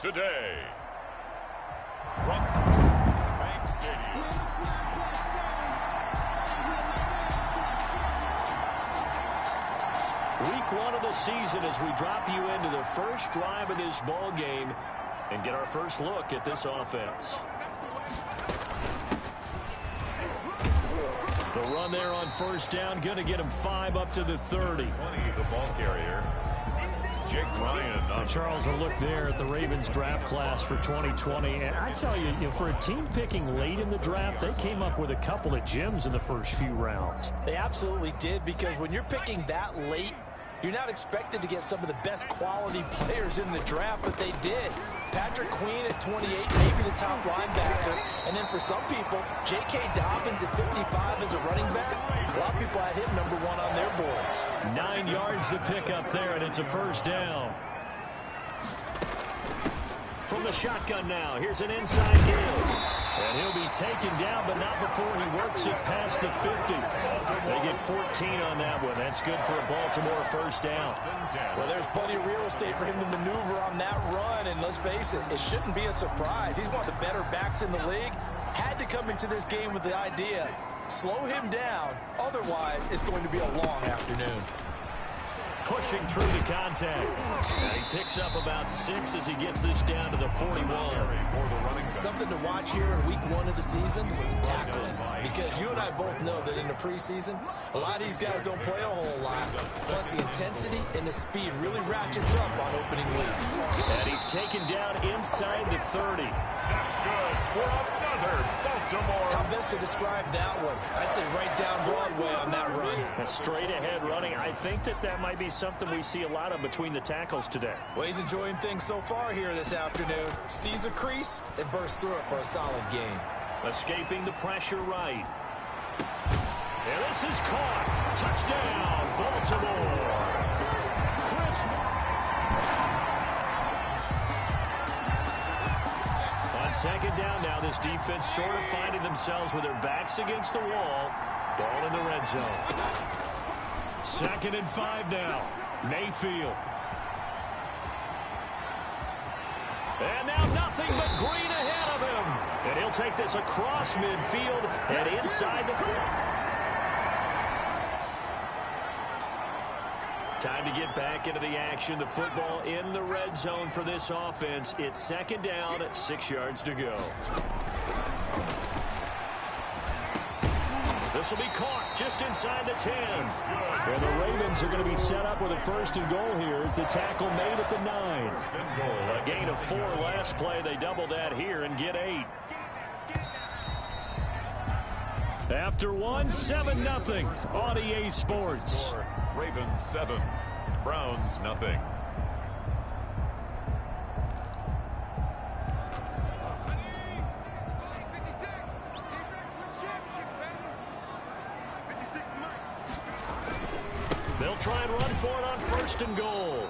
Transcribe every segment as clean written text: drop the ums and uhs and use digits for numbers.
today. From Bank Stadium. Week 1 of the season as we drop you into the first drive of this ball game and get our first look at this offense. The run there on first down, going to get him 5 up to the 30. 20, the ball carrier. Jake Ryan. Charles, a look there at the Ravens draft class for 2020. And I tell you, for a team picking late in the draft, they came up with a couple of gems in the first few rounds. They absolutely did, because when you're picking that late, you're not expected to get some of the best quality players in the draft, but they did. Patrick Queen at 28, maybe the top linebacker. And then for some people, J.K. Dobbins at 55 as a running back. A lot of people had him number 1 on their boards. 9 yards to pick up there, and it's a first down. From the shotgun now, here's an inside deal. And he'll be taken down, but not before he works it past the 50. They get 14 on that one. That's good for a Baltimore first down. Well, there's plenty of real estate for him to maneuver on that run, and let's face it, it shouldn't be a surprise. He's one of the better backs in the league. Had to come into this game with the idea, slow him down, otherwise it's going to be a long afternoon. Pushing through the contact. And he picks up about 6 as he gets this down to the 41. Something to watch here in week 1 of the season, tackling. Because you and I both know that in the preseason, a lot of these guys don't play a whole lot. Plus the intensity and the speed really ratchets up on opening week. And he's taken down inside the 30. That's good for another Baltimore. How best to describe that one? I'd say right down Broadway on that run. A straight ahead running. I think that might be something we see a lot of between the tackles today. Well, he's enjoying things so far here this afternoon. Sees a crease and bursts through it for a solid gain. Escaping the pressure right. And this is caught. Touchdown, Baltimore. Chris. On second down now, this defense sort of finding themselves with their backs against the wall. Ball in the red zone. 2nd and 5 now. Mayfield. And now nothing but green ahead of him. And he'll take this across midfield and inside the 4. Time to get back into the action. The football in the red zone for this offense. It's 2nd down at 6 yards to go. This will be caught just inside the 10. And the Ravens are going to be set up with a 1st and goal here as the tackle made at the 9. A gain of 4 last play. They double that here and get 8. After 1, 7-0 on EA Sports. Ravens 7, Browns nothing. They'll try and run for it on 1st and goal.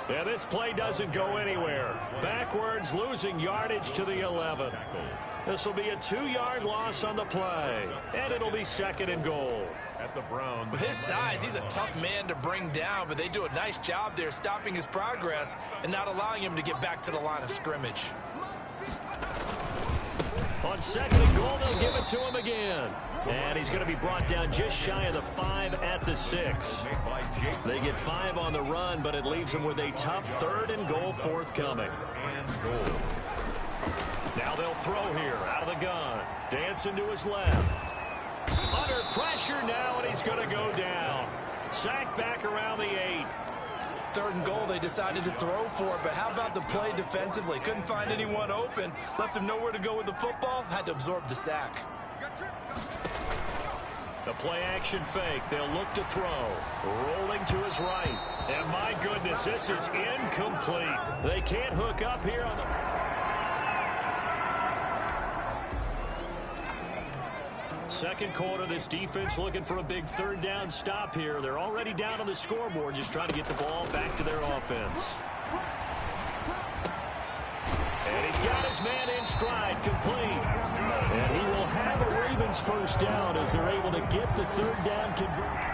Yeah, this play doesn't go anywhere. Backwards, losing yardage to the 11. This will be a 2-yard loss on the play. And it'll be 2nd and goal. At the Browns. With his size, he's a tough man to bring down, but they do a nice job there stopping his progress and not allowing him to get back to the line of scrimmage. On 2nd and goal, they'll give it to him again. And he's going to be brought down just shy of the 5 at the 6. They get 5 on the run, but it leaves them with a tough 3rd and goal forthcoming. Now they'll throw here out of the gun. Dancing to his left. Under pressure now, and he's going to go down. Sacked back around the 8. 3rd and goal, they decided to throw for it, but how about the play defensively? Couldn't find anyone open. Left him nowhere to go with the football. Had to absorb the sack. The play action fake. They'll look to throw. Rolling to his right. And my goodness, this is incomplete. They can't hook up here on the... 2nd quarter, this defense looking for a big 3rd down stop here. They're already down on the scoreboard, just trying to get the ball back to their offense. And he's got his man in stride, complete. And he will have a Ravens first down as they're able to get the 3rd down conversion.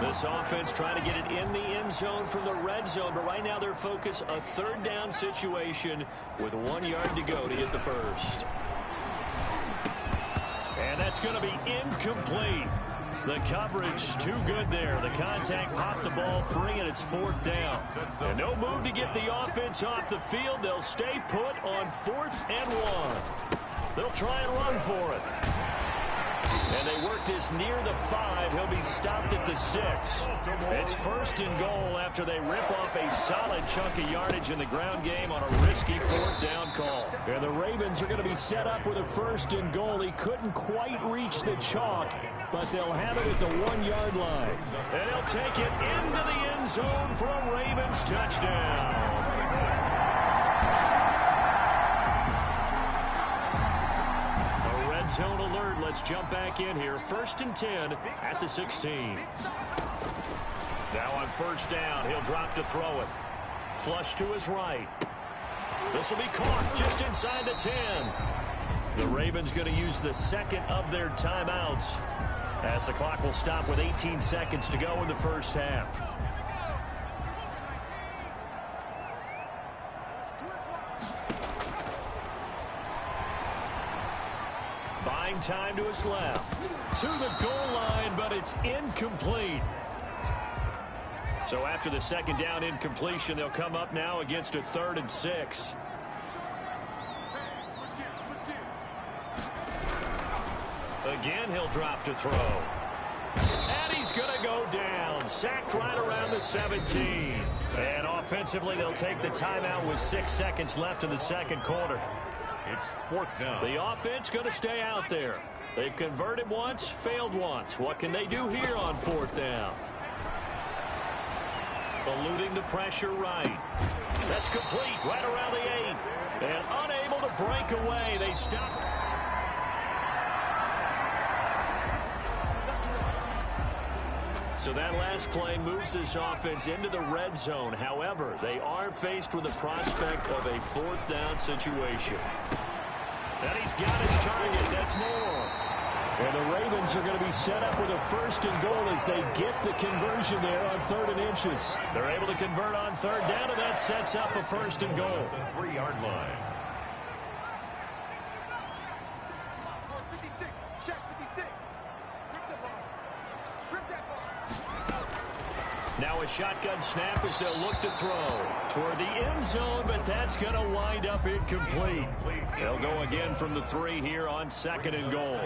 This offense trying to get it in the end zone from the red zone, but right now their focus, a third down situation with 1 yard to go to hit the first. And that's going to be incomplete. The coverage too good there. The contact popped the ball free, and it's 4th down. And no move to get the offense off the field. They'll stay put on 4th and 1. They'll try and run for it. And they work this near the 5. He'll be stopped at the 6. It's 1st and goal after they rip off a solid chunk of yardage in the ground game on a risky 4th down call. And the Ravens are going to be set up with a 1st and goal. He couldn't quite reach the chalk, but they'll have it at the 1 yard line. And he'll take it into the end zone for a Ravens touchdown. Zone alert. Let's jump back in here. 1st and 10 at the 16. Now on 1st down, he'll drop to throw it. Flush to his right. This will be caught just inside the 10. The Ravens going to use the 2nd of their timeouts as the clock will stop with 18 seconds to go in the first half. Buying time to his left. To the goal line, but it's incomplete. So after the 2nd down incompletion, they'll come up now against a 3rd and 6. Again, he'll drop to throw. And he's going to go down. Sacked right around the 17. And offensively, they'll take the timeout with 6 seconds left in the 2nd quarter. It's 4th down. The offense going to stay out there. They've converted once, failed once. What can they do here on 4th down? Eluding the pressure right. That's complete right around the 8. And unable to break away. They stop. So that last play moves this offense into the red zone. However, they are faced with the prospect of a 4th down situation. And he's got his target. That's more. And the Ravens are going to be set up with a 1st and goal as they get the conversion there on 3rd and inches. They're able to convert on 3rd down, and that sets up a 1st and goal. The 3 yard line. Now a shotgun snap as they'll look to throw toward the end zone, but that's going to wind up incomplete. They'll go again from the 3 here on 2nd and goal.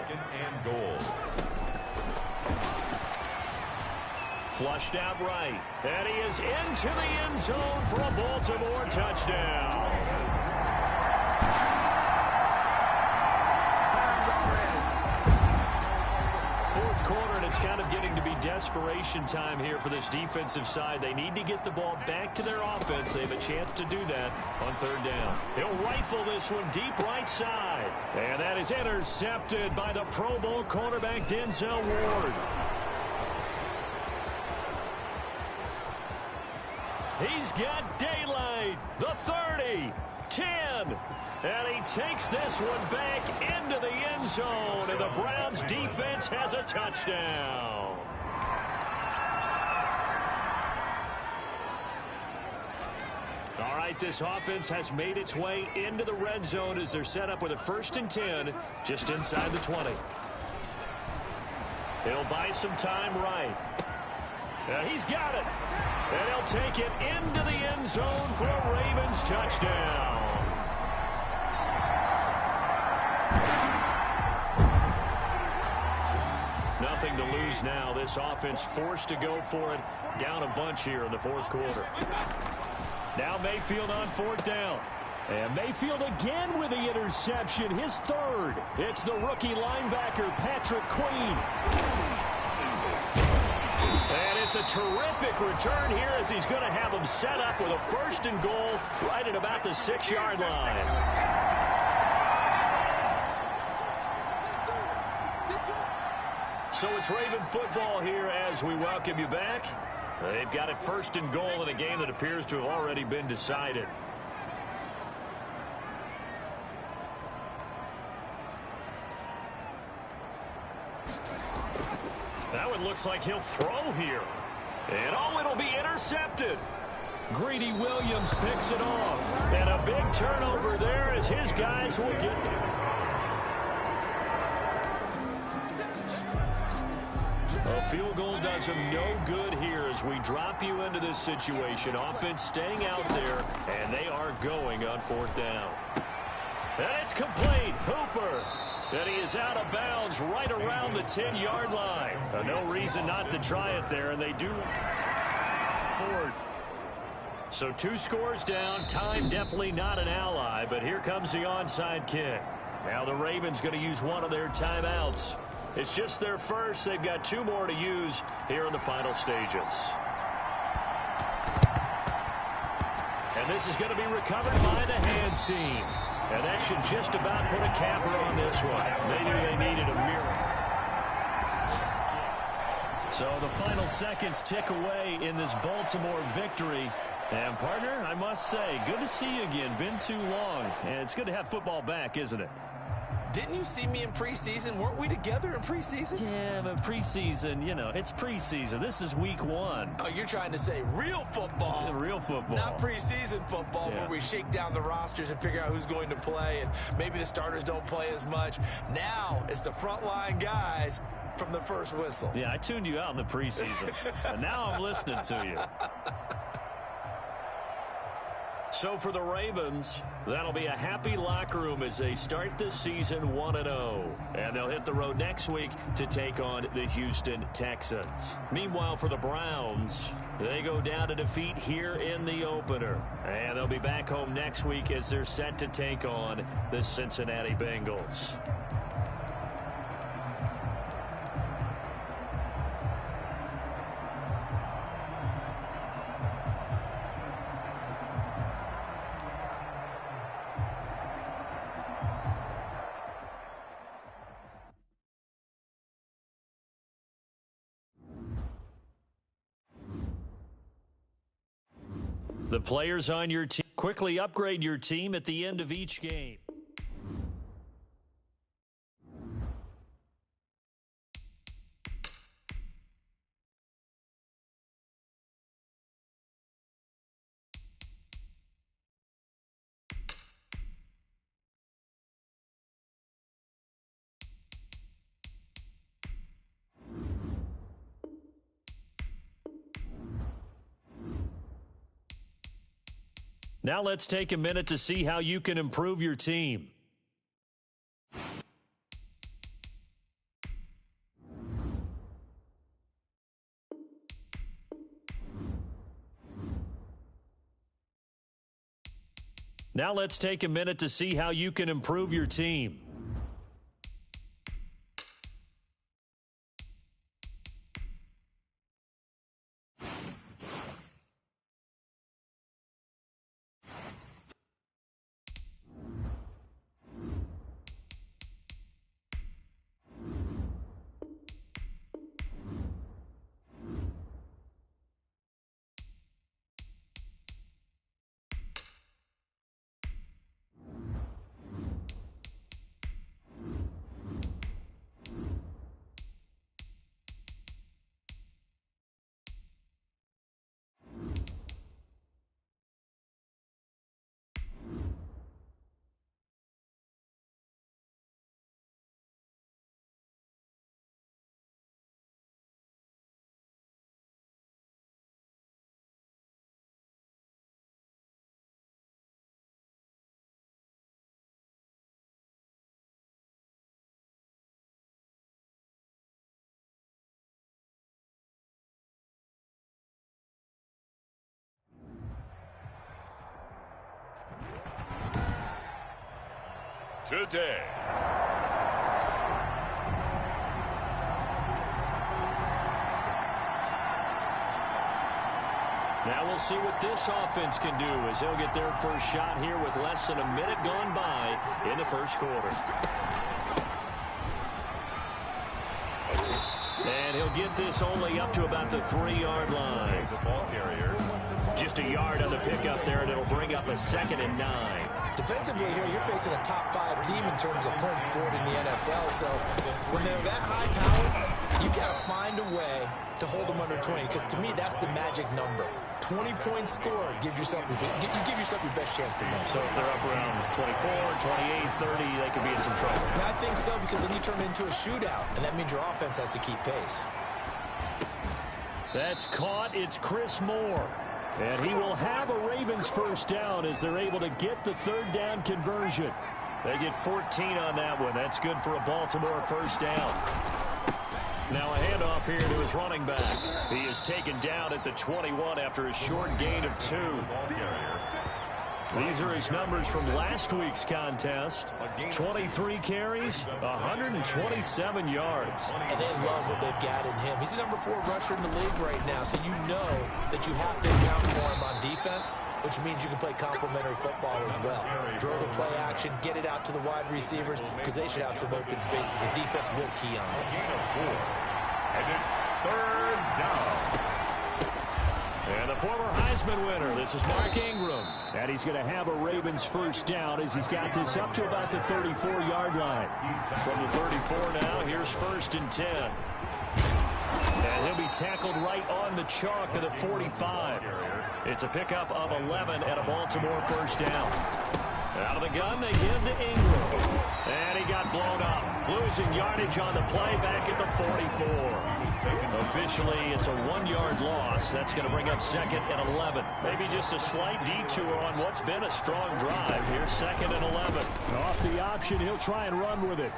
Flushed out right. And he is into the end zone for a Baltimore touchdown. Quarter, and it's kind of getting to be desperation time here for this defensive side. They need to get the ball back to their offense. They have a chance to do that on 3rd down. He'll rifle this one deep right side. And that is intercepted by the Pro Bowl cornerback Denzel Ward. He's got daylight. The 30, 10. And he takes this one back into the end zone, and the Browns defense has a touchdown. All right, this offense has made its way into the red zone as they're set up with a 1st and 10 just inside the 20. He'll buy some time right. He's got it. And he'll take it into the end zone for a Ravens touchdown. Nothing to lose now. This offense forced to go for it. Down a bunch here in the 4th quarter. Now Mayfield on 4th down. And Mayfield again with the interception. His 3rd. It's the rookie linebacker, Patrick Queen. And it's a terrific return here as he's going to have him set up with a 1st and goal right at about the 6 yard line. So it's Raven football here as we welcome you back. They've got it 1st and goal in a game that appears to have already been decided. That one looks like he'll throw here. And oh, it'll be intercepted. Greedy Williams picks it off. And a big turnover there as his guys will get there. A field goal does him no good here as we drop you into this situation. Offense staying out there, and they are going on fourth down. And it's complete. Hooper. And he is out of bounds right around the 10-yard line. No reason not to try it there, and they do. Fourth. So 2 scores down. Time definitely not an ally, but here comes the onside kick. Now the Ravens going to use one of their timeouts. It's just their first. They've got 2 more to use here in the final stages. And this is going to be recovered by the hands team. And that should just about put a capper on this one. They knew they needed a miracle. So the final seconds tick away in this Baltimore victory. And, partner, I must say, good to see you again. Been too long. And it's good to have football back, isn't it? Didn't you see me in preseason? Weren't we together in preseason? Yeah, but preseason, you know, it's preseason. This is week 1. Oh, you're trying to say real football. Yeah, real football. Not preseason football where we shake down the rosters and figure out who's going to play, and maybe the starters don't play as much. Now it's the frontline guys from the first whistle. Yeah, I tuned you out in the preseason, and now I'm listening to you. So for the Ravens, that'll be a happy locker room as they start this season 1-0. And they'll hit the road next week to take on the Houston Texans. Meanwhile, for the Browns, they go down to defeat here in the opener. And they'll be back home next week as they're set to take on the Cincinnati Bengals. The players on your team quickly upgrade your team at the end of each game. Now let's take a minute to see how you can improve your team. Now let's take a minute to see how you can improve your team. Today. Now we'll see what this offense can do as they'll get their first shot here with less than a minute gone by in the first quarter. And he'll get this only up to about the 3-yard line. The ball carrier. Just a yard on the pickup there, and it'll bring up a 2nd and 9. Defensively here, you're facing a top 5 team in terms of points scored in the NFL. So when they're that high powered, you got to find a way to hold them under 20. Because to me, that's the magic number. 20 points scored gives yourself you give yourself your best chance to win. So if they're up around 24, 28, 30, they could be in some trouble. I think so, because then you turn it into a shootout, and that means your offense has to keep pace. That's caught. It's Chris Moore. And he will have a Ravens first down as they're able to get the third down conversion. They get 14 on that one. That's good for a Baltimore first down. Now a handoff here to his running back. He is taken down at the 21 after a short gain of 2. These are his numbers from last week's contest. 23 carries, 127 yards. And they love what they've got in him. He's the number 4 rusher in the league right now, so you know that you have to account for him on defense, which means you can play complementary football as well. Draw the play action, get it out to the wide receivers, because they should have some open space, because the defense will key on it. And it's third down. And the former Heisman winner, this is Mark Ingram. And he's going to have a Ravens first down as he's got this up to about the 34-yard line. From the 34 now, here's 1st and 10. And he'll be tackled right on the chalk of the 45. It's a pickup of 11 and a Baltimore first down. Out of the gun, they give to Ingram. And he got blown up. Losing yardage on the play back at the 44. Officially, it's a 1-yard loss. That's going to bring up 2nd and 11. Maybe just a slight detour on what's been a strong drive. Here's 2nd and 11. Off the option, he'll try and run with it.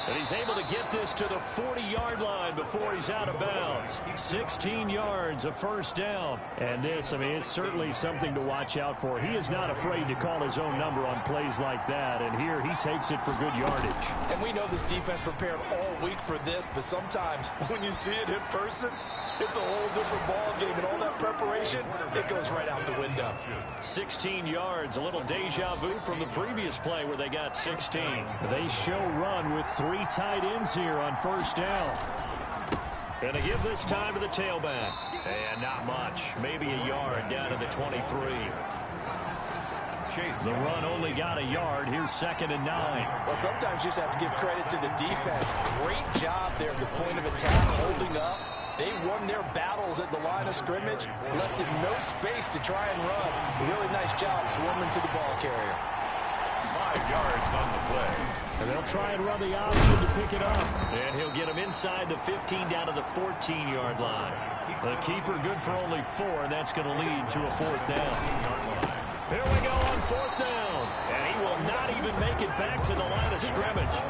And he's able to get this to the 40-yard line before he's out of bounds. 16 yards, a first down. And this, I mean, it's certainly something to watch out for. He is not afraid to call his own number on plays like that. And here he takes it for good yardage. And we know this defense prepared all week for this, but sometimes when you see it in person, it's a whole different ball game, and all that preparation, it goes right out the window. 16 yards, a little deja vu from the previous play where they got 16. They show run with 3 tight ends here on first down. And they give this time to the tailback. And not much, maybe a yard down to the 23. The run only got a yard. Here's 2nd and 9. Well, sometimes you just have to give credit to the defense. Great job there at the point of attack, holding up. They won their battles at the line of scrimmage, left in no space to try and run. A really nice job swarming to the ball carrier. 5 yards on the play. And they'll try and run the option to pick it up. And he'll get him inside the 15 down to the 14-yard line. The keeper good for only 4, and that's going to lead to a 4th down. Here we go on 4th down. And he will not even make it back to the line of scrimmage.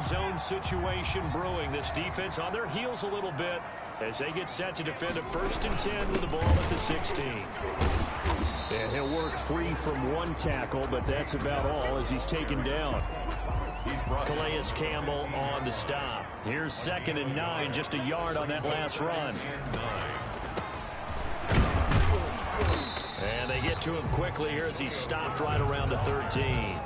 Zone situation brewing. This defense on their heels a little bit as they get set to defend a 1st and 10 with the ball at the 16. And he'll work free from 1 tackle, but that's about all as he's taken down. Calais Campbell on the stop. Here's 2nd and 9, just a yard on that last run. And they get to him quickly here as he's stopped right around the 13.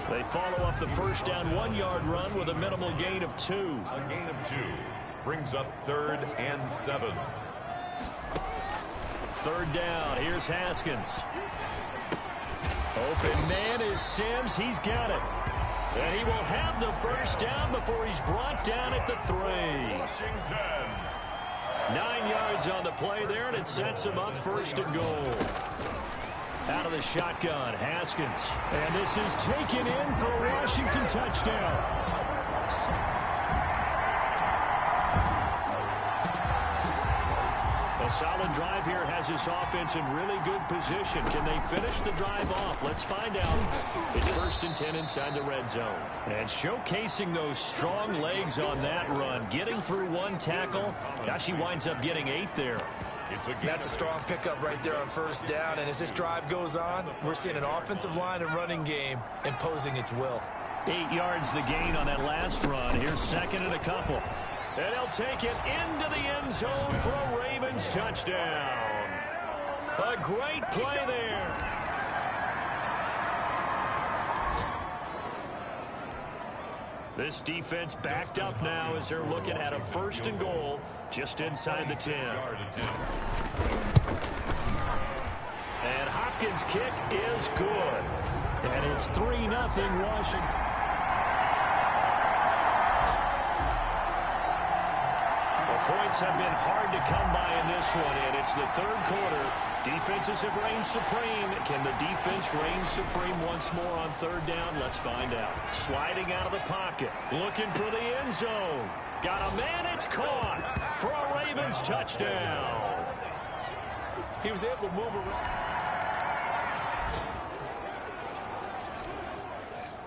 They follow up the first down 1-yard run with a minimal gain of 2. A gain of 2 brings up 3rd and 7. 3rd down. Here's Haskins. Open man is Sims. He's got it. And he will have the first down before he's brought down at the 3. Washington. 9 yards on the play there, and it sets him up 1st and goal. Out of the shotgun, Haskins. And this is taken in for a Washington touchdown. A solid drive here has this offense in really good position. Can they finish the drive off? Let's find out. It's 1st and 10 inside the red zone. And showcasing those strong legs on that run. Getting through 1 tackle. Gosh, he winds up getting 8 there. That's a strong pickup right there on 1st down. And as this drive goes on, we're seeing an offensive line and running game imposing its will. 8 yards the gain on that last run. Here's 2nd and a couple. And he'll take it into the end zone for a Ravens touchdown. A great play there. This defense backed up now as they're looking at a 1st and goal just inside the 10. And Hopkins' kick is good. And it's 3-0 Washington. The points have been hard to come by in this one, and it's the 3rd quarter. Defenses have reigned supreme. Can the defense reign supreme once more on 3rd down? Let's find out. Sliding out of the pocket. Looking for the end zone. Got a man. It's caught for a Ravens touchdown. He was able to move around.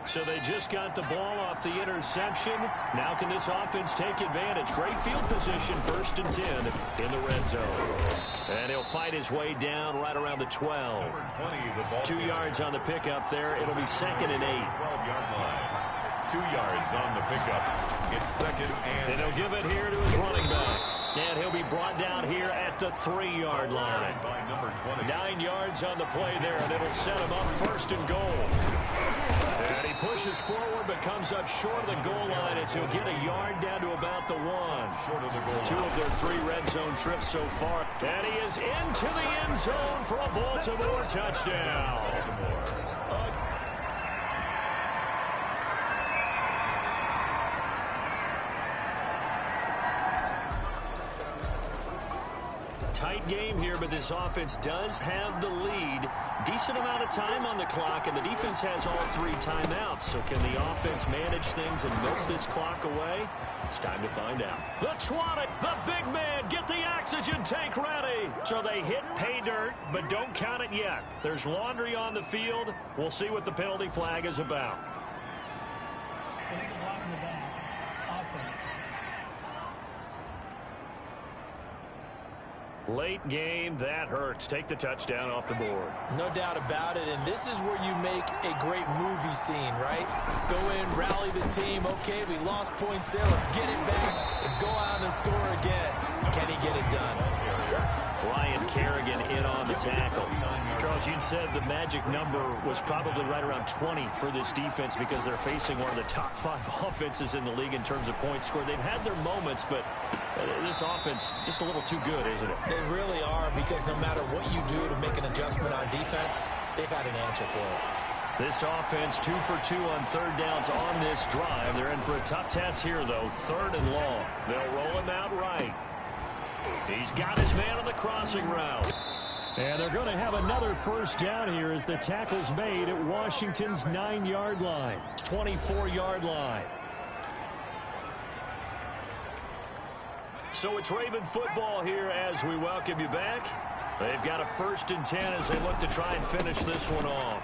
So they just got the ball off the interception. Now can this offense take advantage? Great field position, 1st and 10 in the red zone. And he'll fight his way down right around the 12. 2 yards on the pickup there. It'll be 2nd and 8. 12-yard line. 2 yards on the pickup. It's 2nd and 8. And he'll give it here to his running back. And he'll be brought down here at the 3-yard line. 9 yards on the play there, and it'll set him up 1st and goal. And he pushes forward but comes up short of the goal line as he'll get a yard down to about the 1. 2 of their 3 red zone trips so far. And he is into the end zone for a Baltimore touchdown. Tight game here, but this offense does have the lead. Decent amount of time on the clock, and the defense has all 3 timeouts. So can the offense manage things and milk this clock away? It's time to find out. The Twonic, the big man, get the oxygen tank ready. So they hit pay dirt, but don't count it yet. There's laundry on the field. We'll see what the penalty flag is about. Illegal block in the back. Offense. Late game, that hurts. Take the touchdown off the board. No doubt about it, and this is where you make a great movie scene, right? Go in, rally the team. Okay, we lost points there. Let's get it back and go out and score again. Can he get it done? Ryan Kerrigan in on the tackle. Charles, you said the magic number was probably right around 20 for this defense because they're facing one of the top 5 offenses in the league in terms of points scored. They've had their moments, but this offense just a little too good, isn't it? They really are, because no matter what you do to make an adjustment on defense, they've had an answer for it. This offense 2 for 2 on 3rd downs on this drive. They're in for a tough test here, though. 3rd and long. They'll roll him out right. He's got his man on the crossing route. And they're going to have another 1st down here as the tackle's made at Washington's 9-yard line. 24-yard line. So it's Raven football here as we welcome you back. They've got a 1st and 10 as they look to try and finish this one off.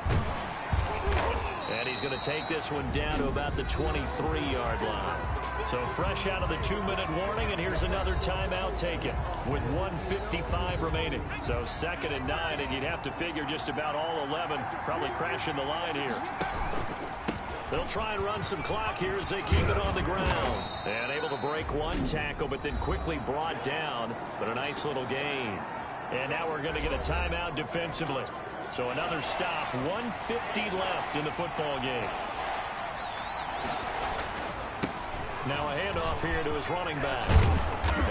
And he's going to take this one down to about the 23-yard line. So fresh out of the 2-minute warning, and here's another timeout taken with 1:55 remaining. So 2nd and 9, and you'd have to figure just about all 11 probably crashing the line here. They'll try and run some clock here as they keep it on the ground. And able to break one tackle, but then quickly brought down. But a nice little gain. And now we're going to get a timeout defensively. So another stop, 1:50 left in the football game. Now a handoff here to his running back.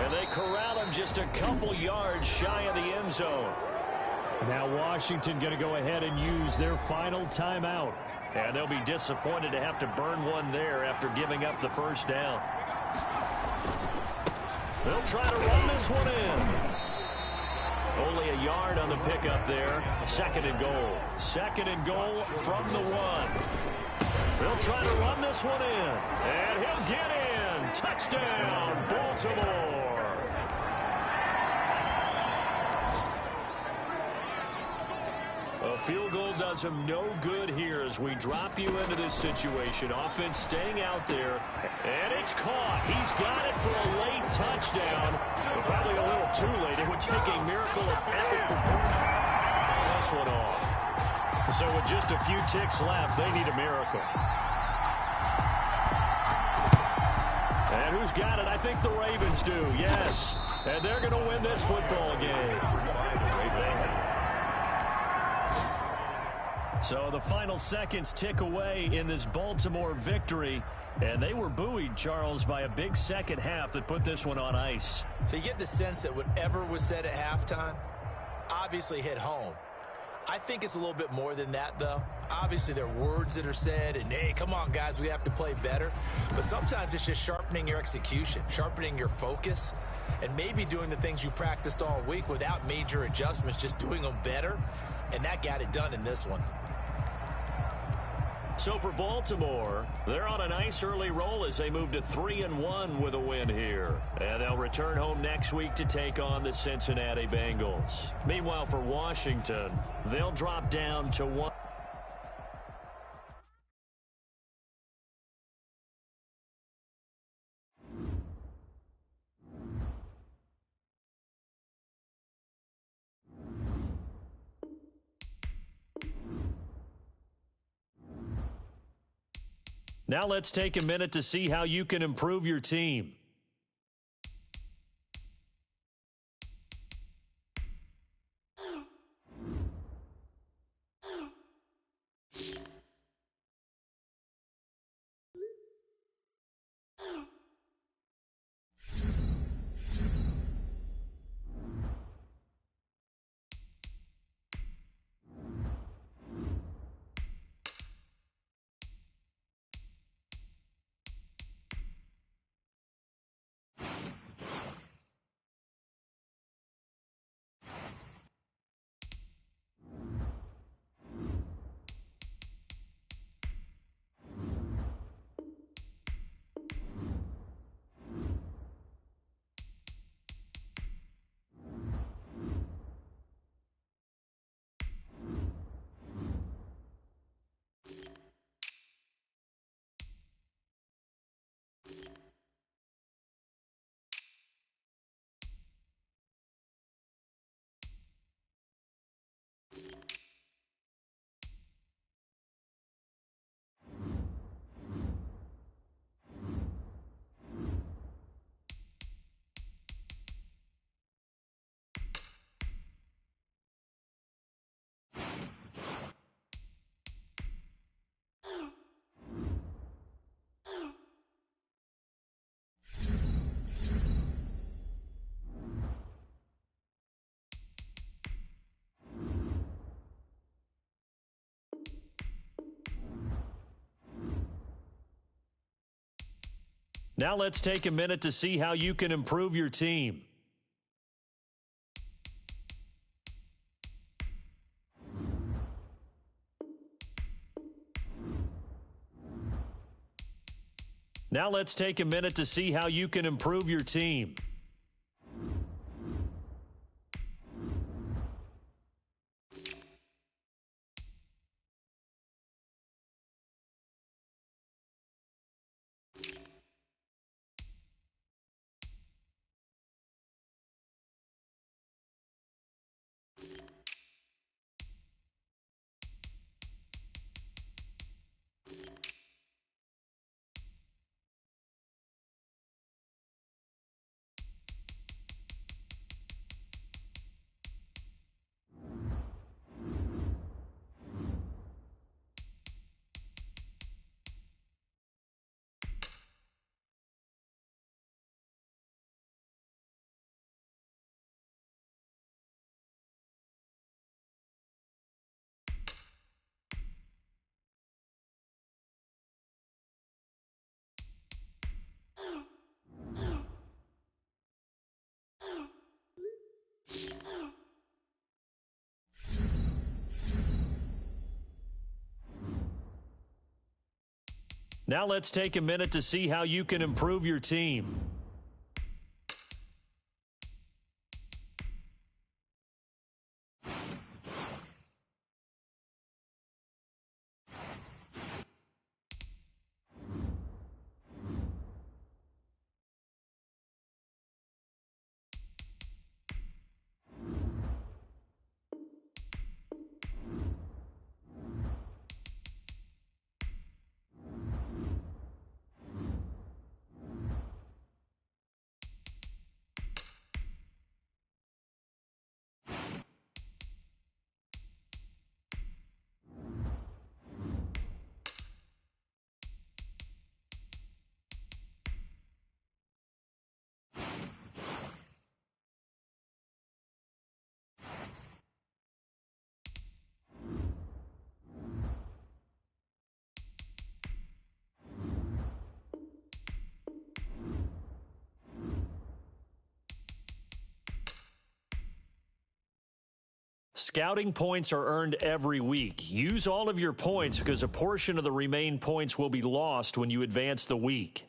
And they corral him just a couple yards shy of the end zone. Now Washington going to go ahead and use their final timeout. And they'll be disappointed to have to burn one there after giving up the 1st down. They'll try to run this one in. Only a yard on the pickup there. 2nd and goal. 2nd and goal from the 1. They'll try to run this one in. And he'll get in. Touchdown, Baltimore. A field goal does him no good here as we drop you into this situation. Offense staying out there. And it's caught. He's got it for a late touchdown. But probably a little too late. It would take a miracle of epic proportion. This one off. So with just a few ticks left, they need a miracle. And who's got it? I think the Ravens do, yes. And they're going to win this football game. So the final seconds tick away in this Baltimore victory. And they were buoyed, Charles, by a big second half that put this one on ice. So you get the sense that whatever was said at halftime obviously hit home. I think it's a little bit more than that, though. Obviously, there are words that are said, and, hey, come on, guys, we have to play better. But sometimes it's just sharpening your execution, sharpening your focus, and maybe doing the things you practiced all week without major adjustments, just doing them better. And that got it done in this one. So for Baltimore, they're on a nice early roll as they move to 3-1 with a win here. And they'll return home next week to take on the Cincinnati Bengals. Meanwhile, for Washington, they'll drop down to 1. Now let's take a minute to see how you can improve your team. Now let's take a minute to see how you can improve your team. Now let's take a minute to see how you can improve your team. Now let's take a minute to see how you can improve your team. Scouting points are earned every week. Use all of your points because a portion of the remaining points will be lost when you advance the week.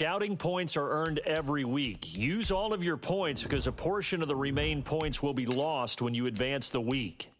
Scouting points are earned every week. Use all of your points because a portion of the remaining points will be lost when you advance the week.